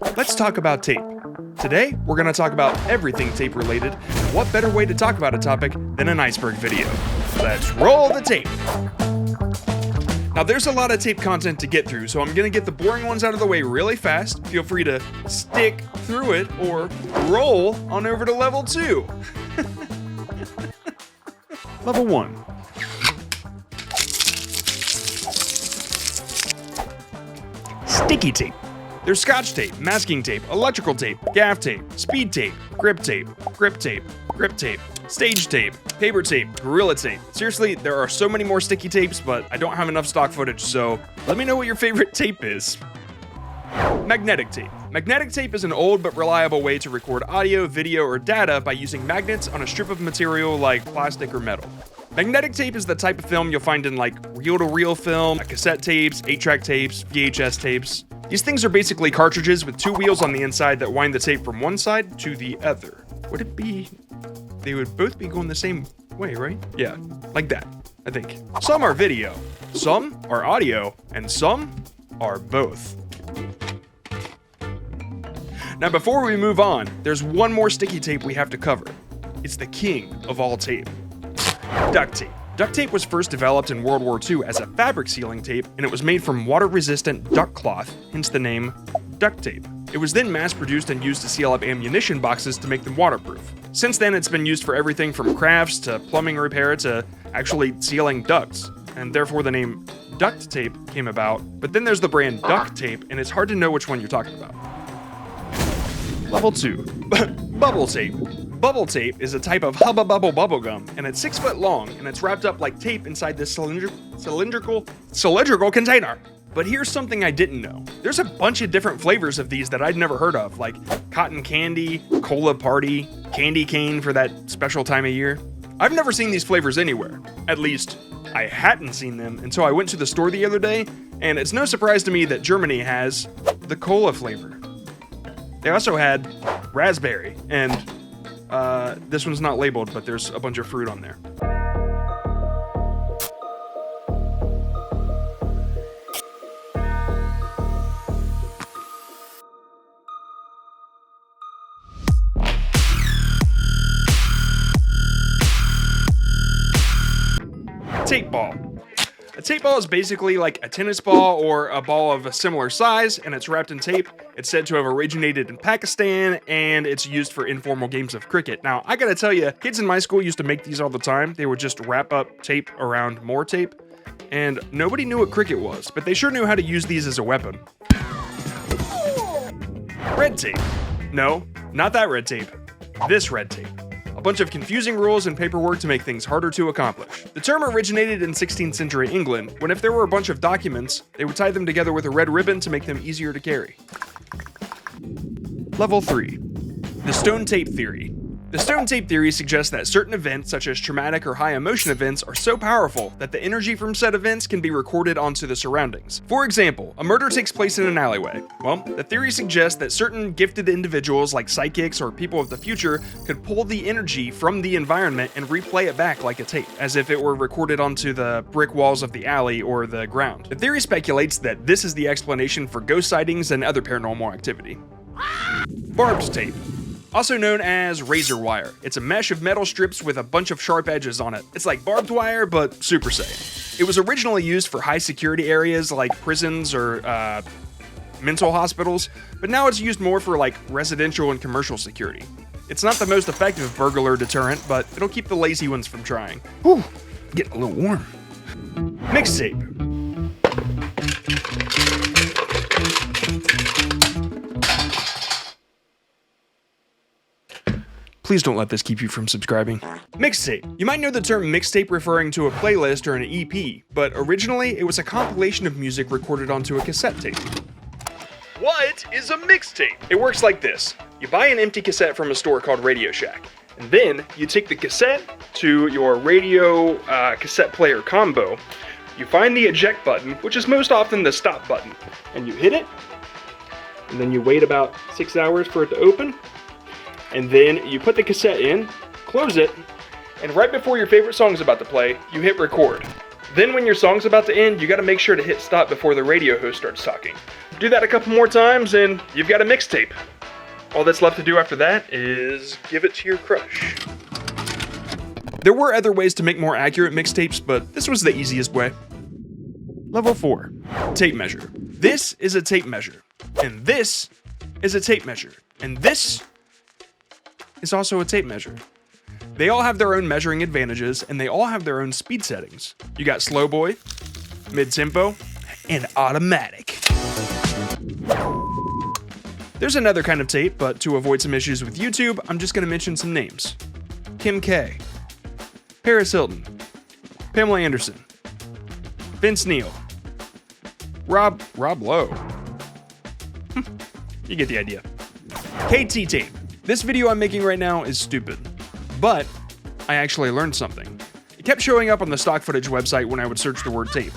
Let's talk about tape. Today, we're going to talk about everything tape related, and what better way to talk about a topic than an Iceberg video. Let's roll the tape! Now there's a lot of tape content to get through, so I'm going to get the boring ones out of the way really fast. Feel free to stick through it or roll on over to level 2. Level 1. Sticky tape. There's scotch tape, masking tape, electrical tape, gaff tape, speed tape, grip tape, grip tape, grip tape, stage tape, paper tape, gorilla tape. Seriously, there are so many more sticky tapes, but I don't have enough stock footage, so let me know what your favorite tape is. Magnetic tape. Magnetic tape is an old but reliable way to record audio, video, or data by using magnets on a strip of material like plastic or metal. Magnetic tape is the type of film you'll find in like reel-to-reel film, cassette tapes, 8-track tapes, VHS tapes. These things are basically cartridges with 2 wheels on the inside that wind the tape from one side to the other. Would it be... They would both be going the same way, right? Yeah, like that, I think. Some are video, some are audio, and some are both. Now before we move on, there's one more sticky tape we have to cover. It's the king of all tape. Duct tape. Duct tape was first developed in World War II as a fabric sealing tape, and it was made from water-resistant duck cloth, hence the name duct tape. It was then mass-produced and used to seal up ammunition boxes to make them waterproof. Since then, it's been used for everything from crafts to plumbing repair to actually sealing ducts, and therefore the name duct tape came about. But then there's the brand duct tape, and it's hard to know which one you're talking about. Level 2. Bubble tape. Bubble tape is a type of Hubba Bubble bubblegum, and it's 6 foot long, and it's wrapped up like tape inside this cylindrical container. But here's something I didn't know. There's a bunch of different flavors of these that I'd never heard of, like cotton candy, cola party, candy cane for that special time of year. I've never seen these flavors anywhere. At least, I hadn't seen them until I went to the store the other day, and it's no surprise to me that Germany has the cola flavor. They also had raspberry, and this one's not labeled, but there's a bunch of fruit on there. Tape ball. A tape ball is basically like a tennis ball or a ball of a similar size, and it's wrapped in tape. It's said to have originated in Pakistan, and it's used for informal games of cricket. Now, I gotta tell you, kids in my school used to make these all the time. They would just wrap up tape around more tape, and nobody knew what cricket was, but they sure knew how to use these as a weapon. Red tape. No, not that red tape. This red tape. A bunch of confusing rules and paperwork to make things harder to accomplish. The term originated in 16th century England, when if there were a bunch of documents, they would tie them together with a red ribbon to make them easier to carry. Level 3. The stone tape theory. The stone tape theory suggests that certain events, such as traumatic or high emotion events, are so powerful that the energy from said events can be recorded onto the surroundings. For example, a murder takes place in an alleyway. Well, the theory suggests that certain gifted individuals, like psychics or people of the future, could pull the energy from the environment and replay it back like a tape, as if it were recorded onto the brick walls of the alley or the ground. The theory speculates that this is the explanation for ghost sightings and other paranormal activity. Barbed tape. Also known as razor wire. It's a mesh of metal strips with a bunch of sharp edges on it. It's like barbed wire, but Super Saiyan. It was originally used for high security areas like prisons or mental hospitals, but now it's used more for like residential and commercial security. It's not the most effective burglar deterrent, but it'll keep the lazy ones from trying. Whew, getting a little warm. Mixtape. Please don't let this keep you from subscribing. Mixtape. You might know the term mixtape referring to a playlist or an EP, but originally it was a compilation of music recorded onto a cassette tape. What is a mixtape? It works like this. You buy an empty cassette from a store called Radio Shack, and then you take the cassette to your radio cassette player combo. You find the eject button, which is most often the stop button, and you hit it, and then you wait about 6 hours for it to open. And then you put the cassette in, close it, and right before your favorite song's about to play, you hit record. Then when your song's about to end, you gotta make sure to hit stop before the radio host starts talking. Do that a couple more times and you've got a mixtape. All that's left to do after that is give it to your crush. There were other ways to make more accurate mixtapes, but this was the easiest way. Level 4, tape measure. This is a tape measure, and this is a tape measure, and this is also a tape measure. They all have their own measuring advantages, and they all have their own speed settings. You got slow boy, mid-tempo, and automatic. There's another kind of tape, but to avoid some issues with YouTube, I'm just going to mention some names. Kim K, Paris Hilton, Pamela Anderson, Vince Neil, Rob Lowe. You get the idea. KT tape. This video I'm making right now is stupid, but I actually learned something. It kept showing up on the stock footage website when I would search the word tape,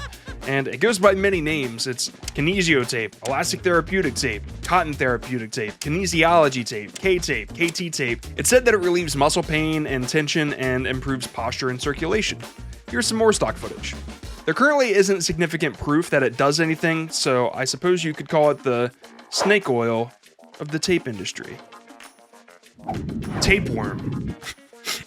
and it goes by many names. It's kinesio tape, elastic therapeutic tape, cotton therapeutic tape, kinesiology tape, K-tape, KT tape. It said that it relieves muscle pain and tension and improves posture and circulation. Here's some more stock footage. There currently isn't significant proof that it does anything, so I suppose you could call it the snake oil of the tape industry. Tapeworm.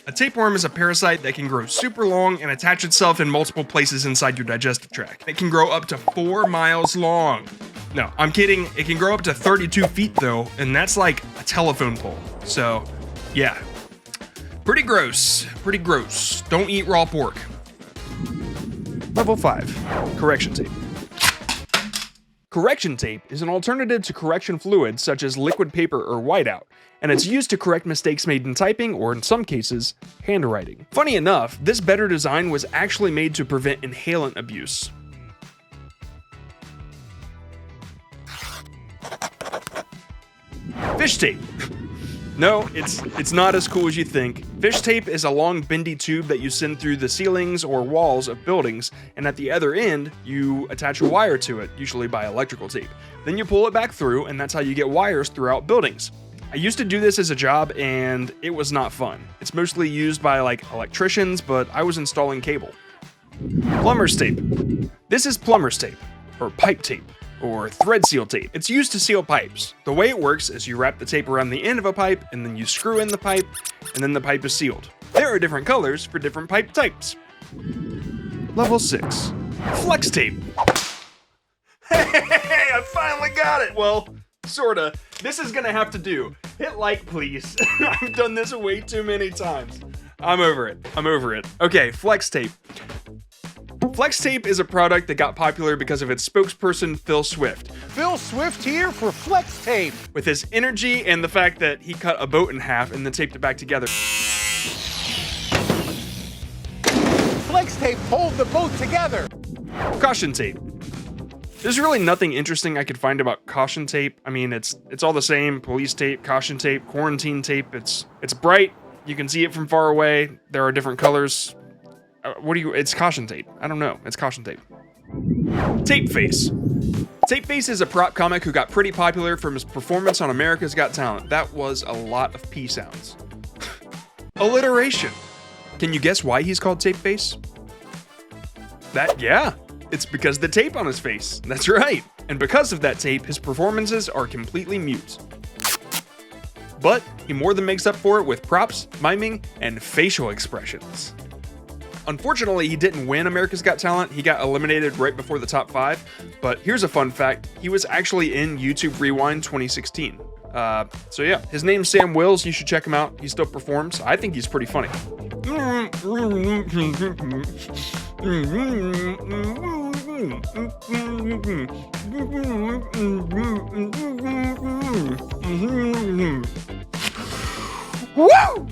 A tapeworm is a parasite that can grow super long and attach itself in multiple places inside your digestive tract. It can grow up to 4 miles long. No, I'm kidding. It can grow up to 32 feet though, and that's like a telephone pole. So, yeah. Pretty gross. Pretty gross. Don't eat raw pork. Level 5, correction tape. Correction tape is an alternative to correction fluids such as liquid paper or whiteout, and it's used to correct mistakes made in typing or, in some cases, handwriting. Funny enough, this better design was actually made to prevent inhalant abuse. Fish tape. No, it's not as cool as you think. Fish tape is a long bendy tube that you send through the ceilings or walls of buildings, and at the other end, you attach a wire to it, usually by electrical tape. Then you pull it back through, and that's how you get wires throughout buildings. I used to do this as a job, and it was not fun. It's mostly used by like electricians, but I was installing cable. Plumber's tape. This is plumber's tape, or pipe tape, or thread seal tape. It's used to seal pipes. The way it works is you wrap the tape around the end of a pipe, and then you screw in the pipe, and then the pipe is sealed. There are different colors for different pipe types. Level 6, flex tape. Hey, I finally got it! Well, sorta. This is gonna have to do. Hit like, please. I've done this way too many times. I'm over it. Okay, flex tape. Flex tape is a product that got popular because of its spokesperson, Phil Swift. Phil Swift here for flex tape. With his energy and the fact that he cut a boat in half and then taped it back together. Flex tape hold the boat together. Caution tape. There's really nothing interesting I could find about caution tape. I mean, it's all the same. Police tape, caution tape, quarantine tape. It's bright. You can see it from far away. There are different colors. It's caution tape. I don't know. It's caution tape. Tape Face. Tape Face is a prop comic who got pretty popular from his performance on America's Got Talent. That was a lot of P sounds. Alliteration. Can you guess why he's called Tape Face? Yeah. It's because of the tape on his face. That's right. And because of that tape, his performances are completely mute. But he more than makes up for it with props, miming, and facial expressions. Unfortunately, he didn't win America's Got Talent. He got eliminated right before the top 5. But here's a fun fact. He was actually in YouTube Rewind 2016. So yeah, his name's Sam Wills. You should check him out. He still performs. I think he's pretty funny. Woo!